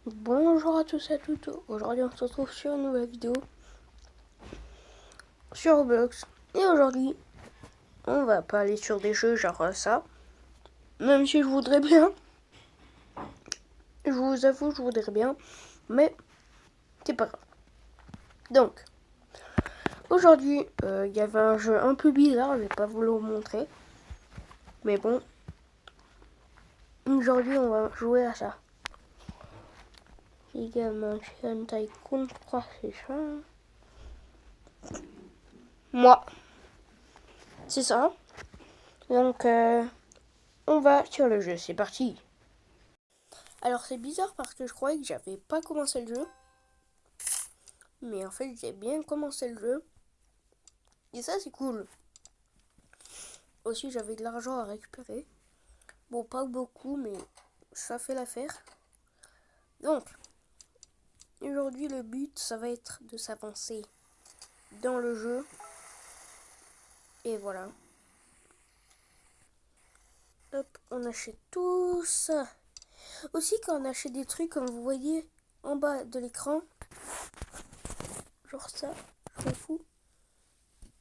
Bonjour à tous et à toutes, aujourd'hui on se retrouve sur une nouvelle vidéo sur Roblox. Et aujourd'hui, on va pas aller sur des jeux genre ça, même si je voudrais bien, je vous avoue je voudrais bien, mais c'est pas grave. Donc, aujourd'hui, il y avait un jeu un peu bizarre, je vais pas vous le montrer, mais bon, aujourd'hui on va jouer à ça. Giga Mansion Tycoon 3, c'est ça. Moi, c'est ça. Donc, on va sur le jeu, c'est parti. Alors c'est bizarre parce que je croyais que j'avais pas commencé le jeu. Mais en fait j'ai bien commencé le jeu. Et ça c'est cool. Aussi j'avais de l'argent à récupérer. Bon pas beaucoup mais ça fait l'affaire. Donc aujourd'hui le but ça va être de s'avancer dans le jeu. Et voilà. Hop, on achète tout ça. Aussi quand on achète des trucs comme vous voyez en bas de l'écran. Genre ça, je m'en fous.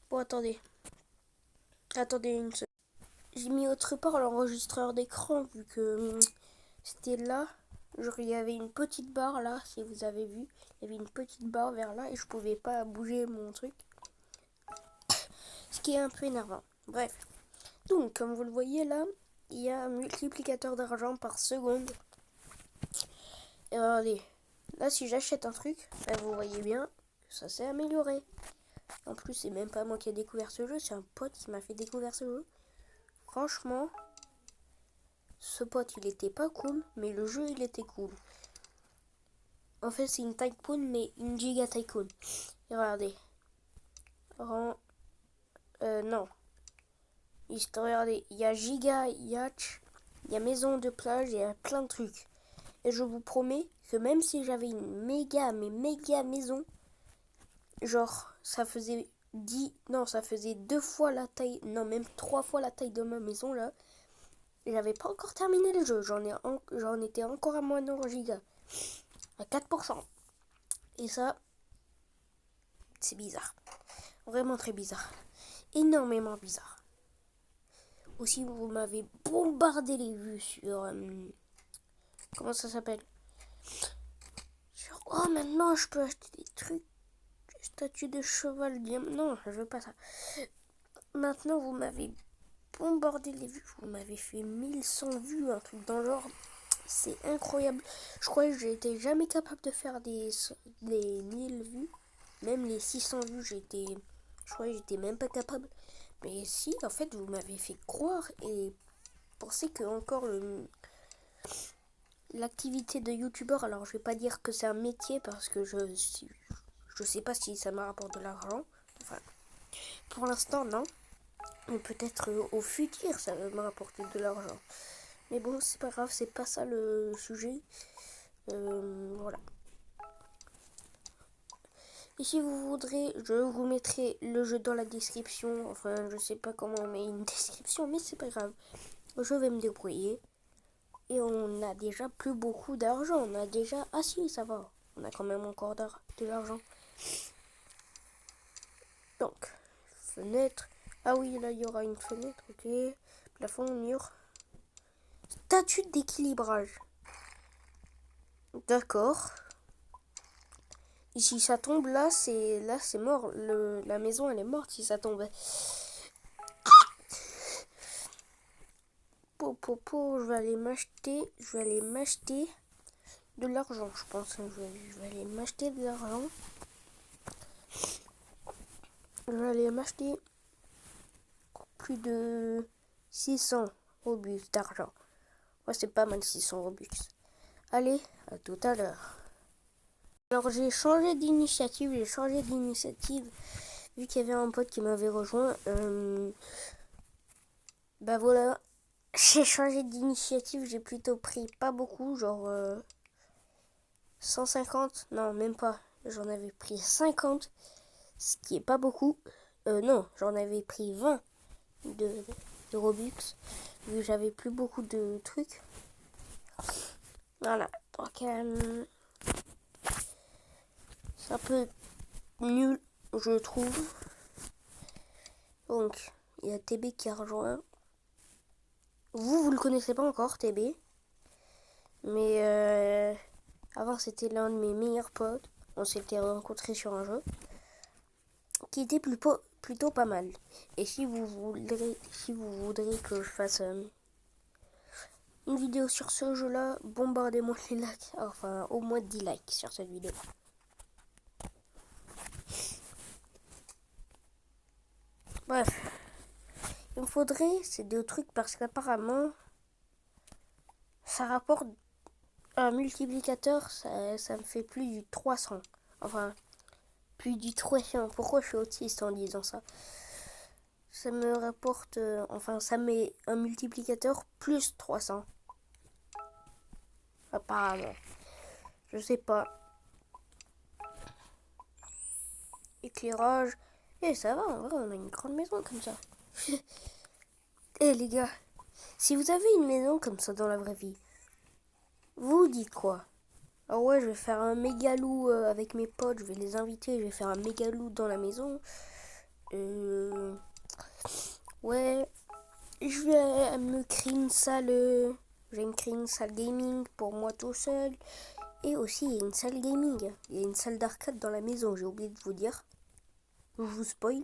Bon attendez. Attendez une seconde. J'ai mis autre part l'enregistreur d'écran vu que c'était là. Genre il y avait une petite barre là, si vous avez vu. Il y avait une petite barre vers là et je pouvais pas bouger mon truc. Ce qui est un peu énervant. Bref. Donc comme vous le voyez là, il y a un multiplicateur d'argent par seconde. Et regardez. Là si j'achète un truc, bah, vous voyez bien que ça s'est amélioré. En plus c'est même pas moi qui ai découvert ce jeu, c'est un pote qui m'a fait découvrir ce jeu. Franchement, ce pote il était pas cool, mais le jeu il était cool. En fait c'est une Tycoon mais une Giga Tycoon. Et regardez. Non. Regardez, il y a Giga Yacht, il y a maison de plage, il y a plein de trucs. Et je vous promets que même si j'avais une méga maison, genre ça faisait ça faisait 2 fois la taille, non même 3 fois la taille de ma maison là. Et j'avais pas encore terminé le jeu, j'en étais encore à moins de giga, à 4%. Et ça, c'est bizarre. Vraiment très bizarre. Énormément bizarre. Aussi, vous m'avez bombardé les vues sur... comment ça s'appelle? Sur... Oh, maintenant, je peux acheter des trucs. Statue de cheval. Non, je veux pas ça. Maintenant, vous m'avez bombardé les vues. Vous m'avez fait 1100 vues, un truc dans le genre. C'est incroyable. Je crois que j'étais jamais capable de faire des 1000 vues. Même les 600 vues, je crois que j'étais même pas capable. Mais si, en fait, vous m'avez fait croire et penser que encore l'activité de youtubeur, alors je vais pas dire que c'est un métier parce que je sais pas si ça me rapporte de l'argent. Enfin, pour l'instant, non. Mais peut-être au futur, ça va me rapporter de l'argent. Mais bon, c'est pas grave, c'est pas ça le sujet. Voilà. Et si vous voudrez, je vous mettrai le jeu dans la description. Enfin, je sais pas comment on met une description, mais c'est pas grave. Je vais me débrouiller. Et on a déjà plus beaucoup d'argent. On a déjà... Ah si, ça va. On a quand même encore de l'argent. Donc, fenêtre. Ah oui, là, il y aura une fenêtre, ok. Plafond, mur. Statut d'équilibrage. D'accord. Et si ça tombe là, c'est mort. La maison, elle est morte si ça tombe. Je vais aller m'acheter de l'argent, je pense. Je vais aller m'acheter de l'argent. Je vais aller m'acheter plus de 600 Robux d'argent. Ouais, c'est pas mal 600 Robux. Allez, à tout à l'heure. Alors j'ai changé d'initiative. Vu qu'il y avait un pote qui m'avait rejoint. Bah voilà. J'ai changé d'initiative. J'ai plutôt pris pas beaucoup. Genre 150. Non, même pas. J'en avais pris 50. Ce qui est pas beaucoup. Non, j'en avais pris 20 de Robux. Vu que j'avais plus beaucoup de trucs. Voilà. Donc, c'est un peu nul, je trouve. Donc, il y a TB qui a rejoint. Vous le connaissez pas encore, TB. Mais avant, c'était l'un de mes meilleurs potes. On s'était rencontrés sur un jeu qui était plutôt pas mal. Et si vous voudrez que je fasse une vidéo sur ce jeu-là, bombardez-moi les likes. Enfin, au moins 10 likes sur cette vidéo. Bref. Il me faudrait ces deux trucs parce qu'apparemment, ça rapporte un multiplicateur, ça me fait plus du 300. Enfin, plus du 300. Pourquoi je suis autiste en disant ça? Ça me rapporte, enfin, ça met un multiplicateur plus 300. Apparemment. Je sais pas. Éclairage. Et ça va, en vrai, on a une grande maison comme ça. Eh les gars, si vous avez une maison comme ça dans la vraie vie, vous dites quoi? Ah ouais, je vais faire un mégalou avec mes potes, je vais les inviter, je vais faire un mégalou dans la maison. Ouais, je vais me créer une salle, je vais me créer une salle gaming pour moi tout seul. Et aussi, il y a une salle gaming, il y a une salle d'arcade dans la maison, j'ai oublié de vous dire. Je vous spoil.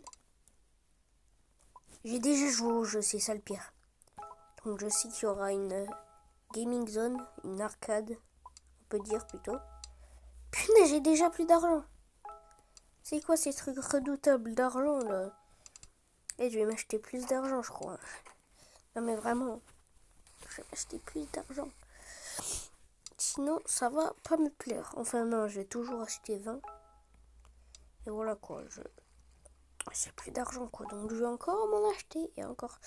J'ai déjà joué au jeu, c'est ça le pire. Donc je sais qu'il y aura une gaming zone, une arcade, on peut dire plutôt. Putain, j'ai déjà plus d'argent. C'est quoi ces trucs redoutables d'argent là? Et je vais m'acheter plus d'argent, je crois. Non mais vraiment, je vais m'acheter plus d'argent. Sinon, ça va pas me plaire. Enfin non, je vais toujours acheter 20. Et voilà quoi, j'ai plus d'argent quoi. Donc je vais encore m'en acheter et encore.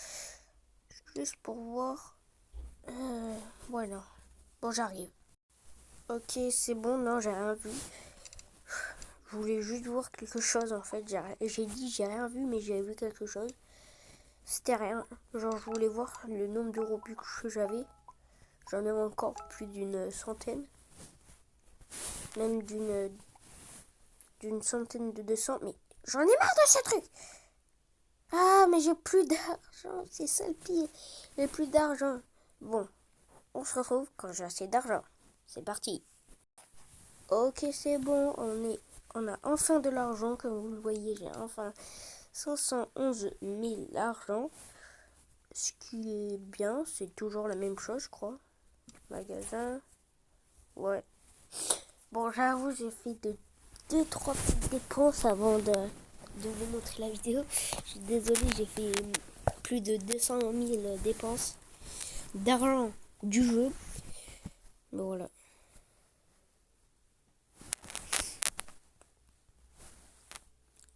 Juste pour voir. Voilà. Bon, j'arrive. Ok, c'est bon, non, j'ai rien vu. Je voulais juste voir quelque chose en fait. J'ai dit j'ai rien vu, mais j'ai vu quelque chose. C'était rien. Genre, je voulais voir le nombre de Robux que j'avais. J'en ai encore plus d'une centaine. Même d'une centaine de 200. Mais j'en ai marre de ce truc. Ah, mais j'ai plus d'argent. C'est ça le pire. J'ai plus d'argent. Bon, on se retrouve quand j'ai assez d'argent. C'est parti. Ok, c'est bon. On a enfin de l'argent. Comme vous le voyez, j'ai enfin 511 000 d'argent. Ce qui est bien, c'est toujours la même chose, je crois. Magasin. Ouais. Bon, j'avoue, j'ai fait 2-3 petites dépenses avant de vous montrer la vidéo. Je suis désolée, j'ai fait plus de 200 000 dépenses d'argent du jeu. Mais voilà.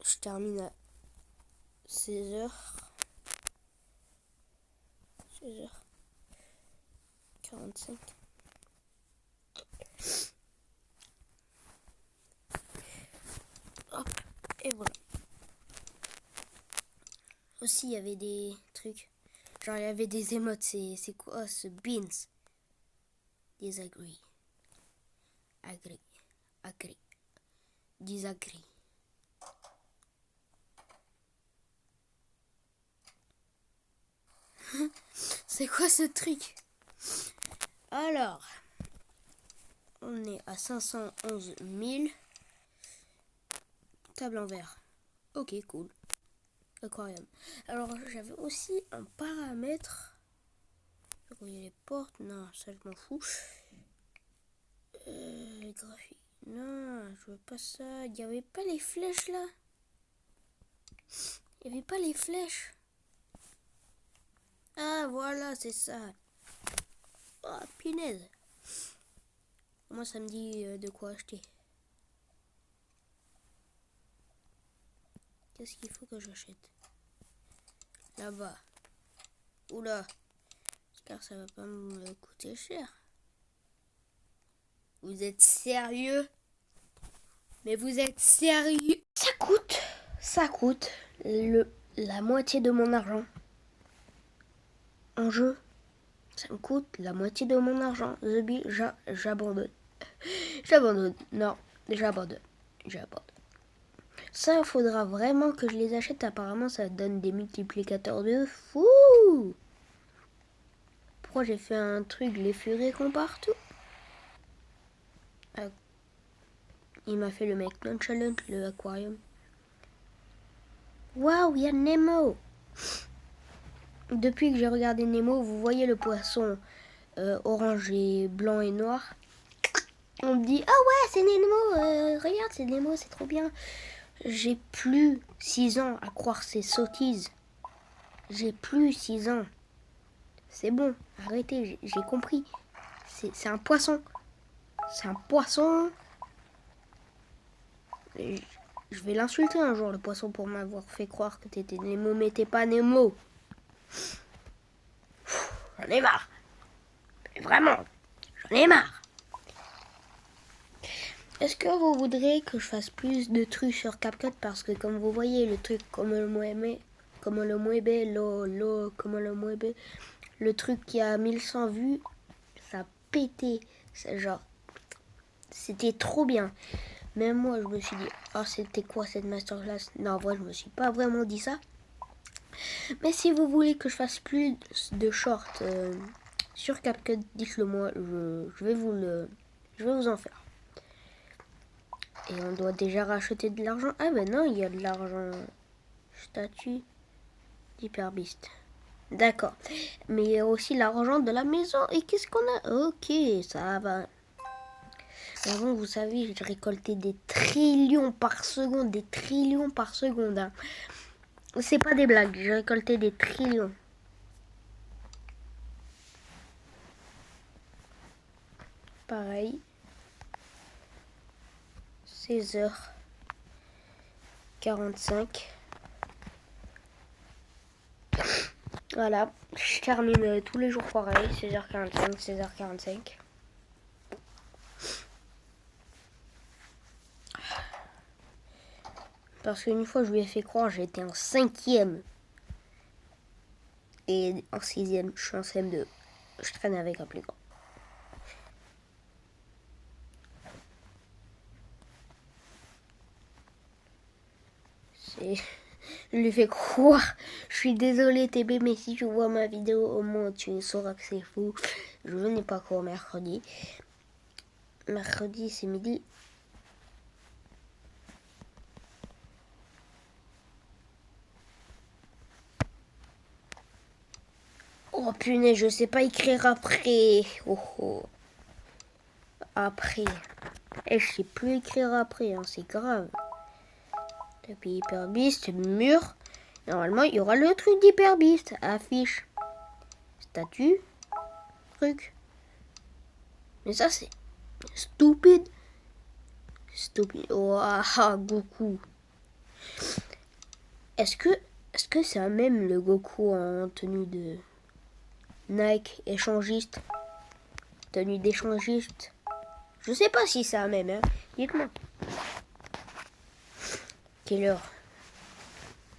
Je termine à 16h. 16h45. Hop, et voilà. Aussi, il y avait des trucs. Genre, il y avait des émotes. C'est quoi ce beans? Disagree. Agree. Agree. Disagree. C'est quoi ce truc? Alors, on est à 511 000. Table en verre. Ok, cool. Aquarium. Alors, j'avais aussi un paramètre. Verrouiller les portes. Non, ça, je m'en fous. Graphique. Non, je veux pas ça. Il n'y avait pas les flèches là. Il n'y avait pas les flèches. Ah, voilà, c'est ça. Oh, punaise. Moi, ça me dit de quoi acheter. Qu'est-ce qu'il faut que j'achète? Là-bas. Oula. J'espère que ça va pas me coûter cher. Vous êtes sérieux? Mais vous êtes sérieux? Ça coûte la moitié de mon argent. En jeu, ça me coûte la moitié de mon argent. The Bee, j'abandonne. J'abandonne. Non, j'abandonne. J'abandonne. Ça, faudra vraiment que je les achète. Apparemment, ça donne des multiplicateurs de fou. Pourquoi j'ai fait un truc, les furets qu'on partout? Ah, il m'a fait le mec nonchalant, le aquarium. Waouh, il y a Nemo. Depuis que j'ai regardé Nemo, vous voyez le poisson orange et blanc et noir. On me dit, ah ouais, c'est Nemo, regarde, c'est Nemo, c'est trop bien. J'ai plus 6 ans à croire ces sottises. J'ai plus 6 ans. C'est bon, arrêtez, j'ai compris. C'est un poisson. C'est un poisson. Je vais l'insulter un jour, le poisson, pour m'avoir fait croire que t'étais Nemo, mais t'es pas Nemo. J'en ai marre. Mais vraiment, j'en ai marre. Est-ce que vous voudrez que je fasse plus de trucs sur CapCut? Parce que comme vous voyez, le truc comme le muebe, le truc qui a 1100 vues, ça a pété. C'est genre, c'était trop bien. Même moi, je me suis dit, oh, c'était quoi cette masterclass? Non, en vrai, je me suis pas vraiment dit ça. Mais si vous voulez que je fasse plus de shorts sur CapCut, dites-le moi, je vais vous en faire. Et on doit déjà racheter de l'argent. Ah ben non, il y a de l'argent. Statut d'Hyperbeast. D'accord. Mais il y a aussi l'argent de la maison. Et qu'est-ce qu'on a? Ok, ça va. Avant, vous savez, j'ai récolté des trillions par seconde. Des trillions par seconde. Hein. C'est pas des blagues. J'ai récolté des trillions. Pareil. 16h45. Voilà. Je termine tous les jours pareil. 16h45, 16h45. Parce qu'une fois, je lui ai fait croire j'étais en 5e. Et en 6e, je suis en CM2. Je traîne avec un plus grand. Je lui ai fait croire. Je suis désolée, TB, mais si tu vois ma vidéo, au moins tu sauras que c'est fou. Je n'ai pas cours mercredi. Mercredi, c'est midi. Oh punaise, je sais pas écrire après. Oh oh. Après. Et je sais plus écrire après, hein, c'est grave. Tapis Hyperbeast, mur. Normalement, il y aura le truc d'Hyperbeast. Affiche. Statut. Truc. Mais ça, c'est stupide. Stupide. Waouh, Goku. Est-ce que c'est un même le Goku en tenue de Nike échangiste? Tenue d'échangiste. Je sais pas si c'est un même, hein. Dites-moi. Quelle heure?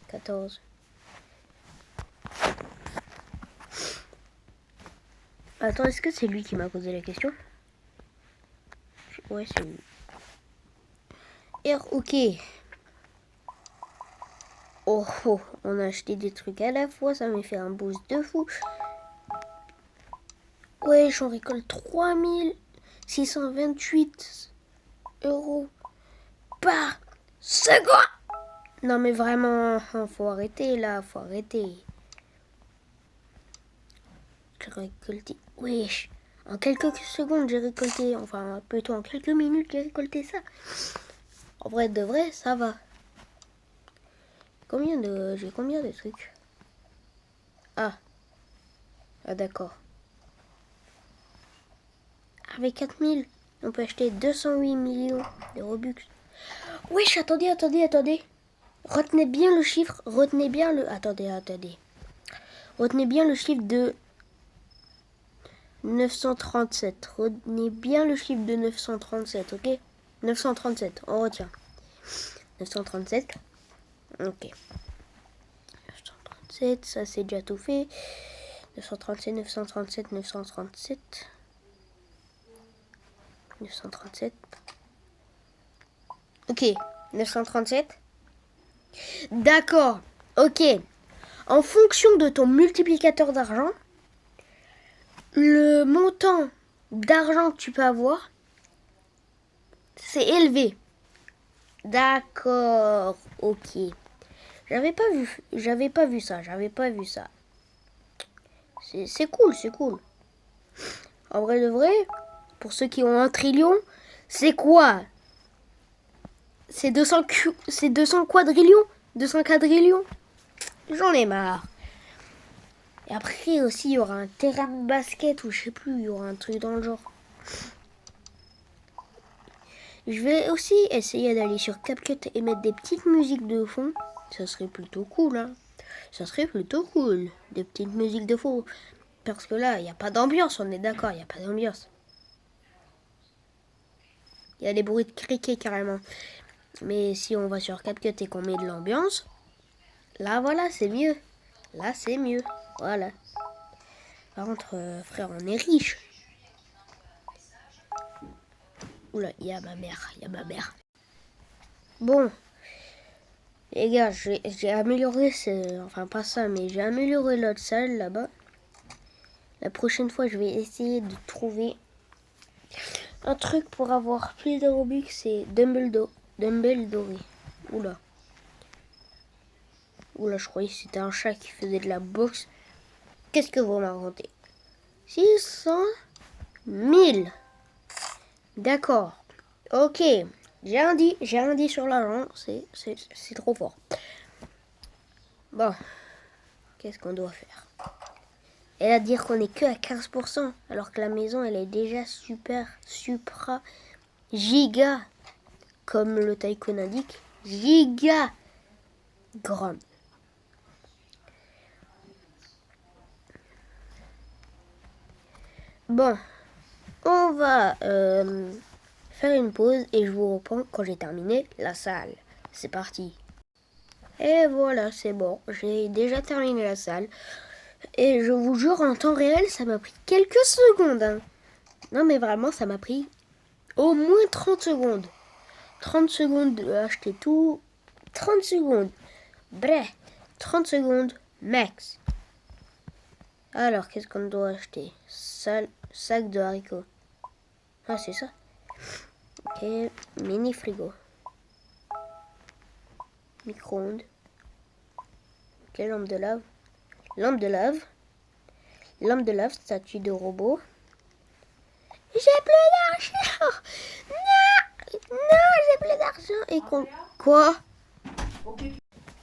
14. Attends, est-ce que c'est lui qui m'a posé la question? Ouais, c'est lui. Ok. Oh, oh, on a acheté des trucs à la fois, ça m'a fait un boost de fou. Ouais, j'en récolte 3628 € par seconde. Non mais vraiment, faut arrêter là, faut arrêter. J'ai récolté, wesh, en quelques secondes j'ai récolté, enfin plutôt en quelques minutes j'ai récolté ça. En vrai de vrai, ça va. J'ai combien de trucs? Ah d'accord. Avec 4000, on peut acheter 208 millions de Robux. Wesh, attendez. Retenez bien le chiffre, retenez bien le... Attendez. Retenez bien le chiffre de 937. Retenez bien le chiffre de 937, ok? 937, on retient. 937. Ok. 937, ça c'est déjà tout fait. 937. 937. Ok, 937. D'accord, ok. En fonction de ton multiplicateur d'argent, le montant d'argent que tu peux avoir, c'est élevé. D'accord, ok. J'avais pas vu ça. C'est cool, c'est cool. En vrai de vrai, pour ceux qui ont 1 trillion, c'est quoi? C'est 200 quadrillions? 200 quadrillions? J'en ai marre. Et après aussi, il y aura un terrain de basket ou je sais plus, il y aura un truc dans le genre. Je vais aussi essayer d'aller sur CapCut et mettre des petites musiques de fond. Ça serait plutôt cool, hein. Ça serait plutôt cool, des petites musiques de fond. Parce que là, il n'y a pas d'ambiance, on est d'accord, il n'y a pas d'ambiance. Il y a des bruits de criquets carrément. Mais si on va sur CapCut et qu'on met de l'ambiance, là voilà, c'est mieux. Là, c'est mieux. Voilà. Par contre, frère, on est riche. Oula, il y a ma mère. Bon, les gars, j'ai amélioré, enfin pas ça, mais j'ai amélioré l'autre salle là-bas. La prochaine fois, je vais essayer de trouver un truc pour avoir plus de Robux, c'est Dumbledore. Oula. Oula, je croyais que c'était un chat qui faisait de la boxe. Qu'est-ce que vous m'inventez? 600 000. D'accord. Ok. J'ai un dit sur l'argent. C'est trop fort. Bon. Qu'est-ce qu'on doit faire? Elle a dire qu'on est que à 15%, alors que la maison, elle est déjà supra, giga, comme le tycoon indique, giga grande. Bon, on va faire une pause et je vous reprends quand j'ai terminé la salle. C'est parti. Et voilà, c'est bon, j'ai déjà terminé la salle. Et je vous jure, en temps réel, ça m'a pris quelques secondes. Hein. Non mais vraiment, ça m'a pris au moins 30 secondes. 30 secondes de acheter tout. 30 secondes. Bref, 30 secondes max. Alors, qu'est-ce qu'on doit acheter? Sac de haricots. Ah, c'est ça. Ok, mini frigo. Micro-ondes. Ok, lampe de lave. Lampe de lave. Lampe de lave, statue de robot. J'ai plus d'argent. Non, j'ai plus d'argent. Et quoi?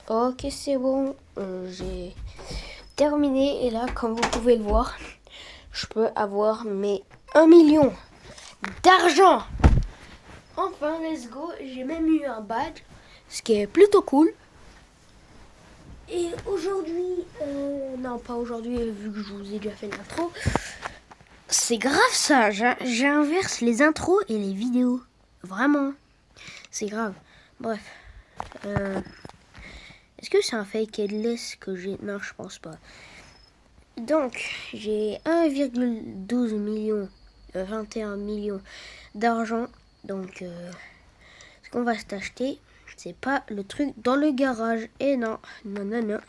Ok, c'est bon. J'ai terminé. Et là, comme vous pouvez le voir, je peux avoir mes 1 million d'argent. Enfin, let's go. J'ai même eu un badge, ce qui est plutôt cool. Et aujourd'hui, non pas aujourd'hui, vu que je vous ai déjà fait l'intro. C'est grave ça, j'inverse les intros et les vidéos. Vraiment, c'est grave. Bref. Est-ce que c'est un fake headless que j'ai? Non, je pense pas. Donc, j'ai 1,12 million, 21 millions d'argent. Donc, ce qu'on va s'acheter, c'est pas le truc dans le garage. Et non. Il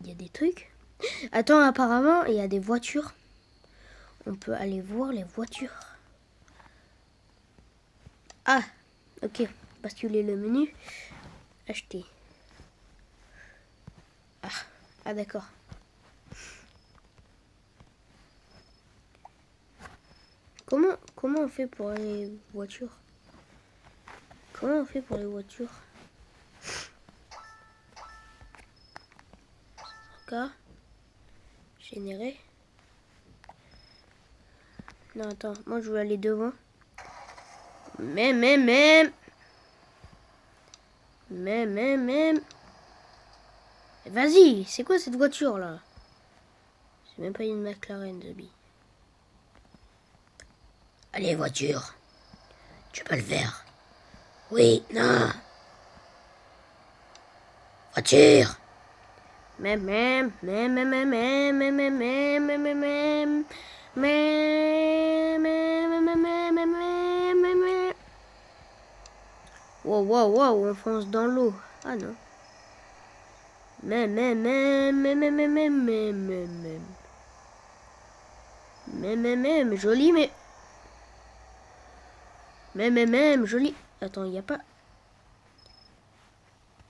y a des trucs. Attends, apparemment, il y a des voitures. On peut aller voir les voitures. Ah, ok. Basculer le menu. Acheter. Ah d'accord. Comment on fait pour les voitures? Comment on fait pour les voitures? Cas. Générer. Non, attends. Moi, je veux aller devant. Même. Vas-y, c'est quoi cette voiture là? C'est même pas une McLaren, Zombie. Allez, voiture. Tu peux le faire. Oui, non. Voiture. Wow, wow, wow, on fonce dans l'eau. Ah non. Joli, joli. Attends, il n'y a pas...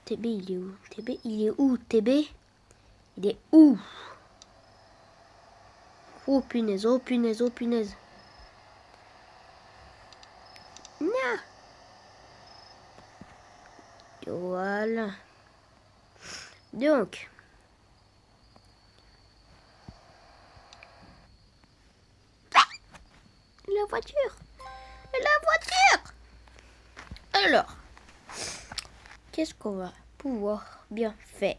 TB, il est où? TB, il est où? TB, il est où? Oh punaise, oh punaise, oh punaise. Nya. Voilà. Donc. La voiture. La voiture. Alors. Qu'est-ce qu'on va pouvoir bien faire?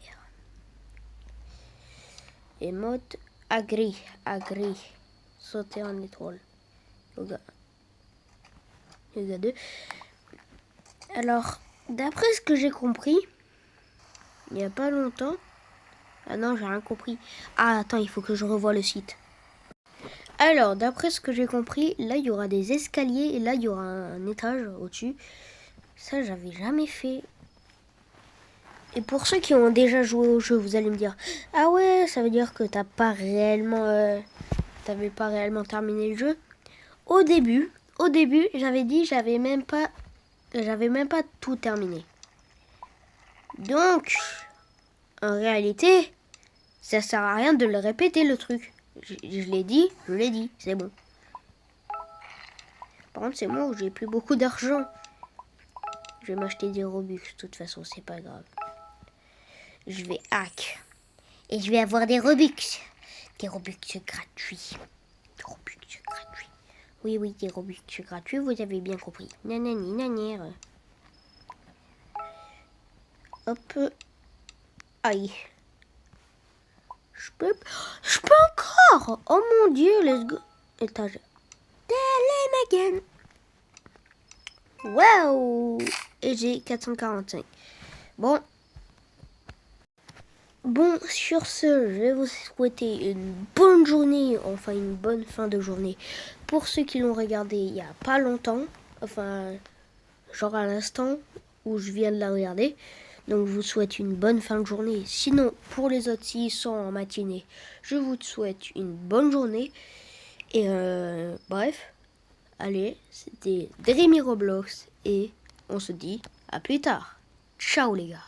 Et mode agri. Sauter en étoile. Yoga 2. Alors, d'après ce que j'ai compris, il n'y a pas longtemps... Ah non, j'ai rien compris. Ah, attends, il faut que je revoie le site. Alors, d'après ce que j'ai compris, là, il y aura des escaliers et là, il y aura un étage au-dessus. Ça, j'avais jamais fait. Et pour ceux qui ont déjà joué au jeu, vous allez me dire, ah ouais, ça veut dire que t'avais pas réellement terminé le jeu. Au début, j'avais dit, j'avais même pas tout terminé. Donc, en réalité, ça sert à rien de le répéter le truc. Je l'ai dit, c'est bon. Par contre, c'est moi où j'ai plus beaucoup d'argent. Je vais m'acheter des Robux, de toute façon, c'est pas grave. Je vais hack. Et je vais avoir des Robux. Des Robux gratuits. Oui, des Robux gratuits, vous avez bien compris. Nanani, nanère. Hop. Aïe. Je peux encore. Oh mon dieu, let's go. Étage. Again. Wow. Et j'ai 445. Bon, sur ce, je vais vous souhaiter une bonne journée, enfin une bonne fin de journée. Pour ceux qui l'ont regardé il n'y a pas longtemps, enfin, genre à l'instant où je viens de la regarder. Donc je vous souhaite une bonne fin de journée. Sinon, pour les autres, s'ils sont en matinée, je vous souhaite une bonne journée. Et bref, allez, c'était Dreamy Roblox et on se dit à plus tard. Ciao les gars.